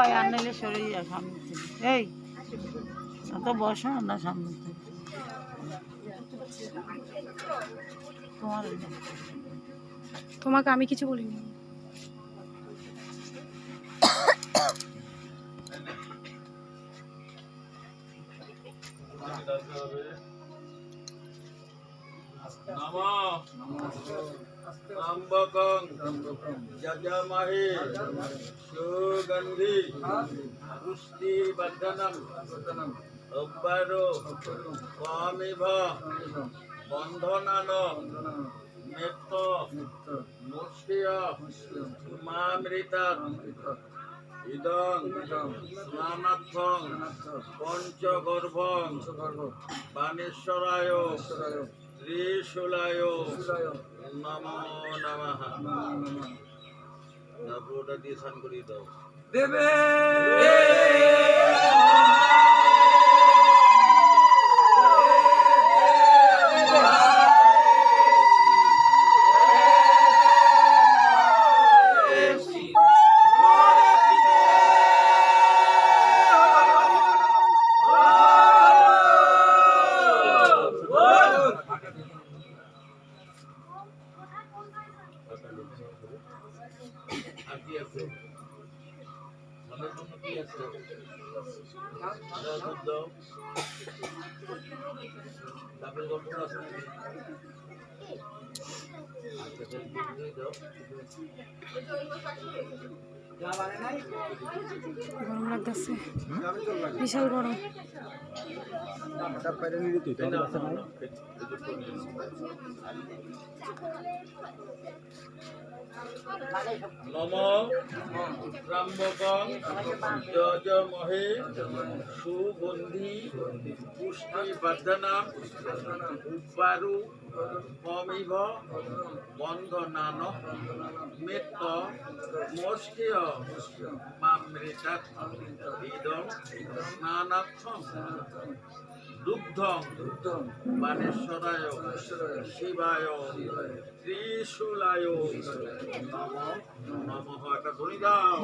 হয় আর নাইলে সরে যায় সামনে থেকে। এই অত বসো না সামনে থেকে তোমার তোমাকে আমি কিছু বলিনি। যজমহে সুগন্ধি পুষ্টি বর্ধনম অব্বারো স্বামিভ বন্ধনান মেত্ত মুষ্টিয় মামৃতাৎ ইদং স্নানার্থং পঞ্চগর্ভং বাণেশ্বরায় ত্রিশূলায় নমো নমঃ। পুরোটা দিয়ে স্নান করিয়ে দাও দেবে। গরম লাগতেছে, বিশাল গরম। নম ত্র্যম্বকং যজমহে সুগন্ধি পুষ্টি বর্ধনম উর্বারু স্বামিভ বন্ধনান মেত্ত মুষ্টিয় মামৃতাৎ ইদং স্নানার্থং দুগ্ধং বাণেশ্বরায় শিবায় ত্রিশূলায় নমো নমঃ। একটা ধ্বনি দাও।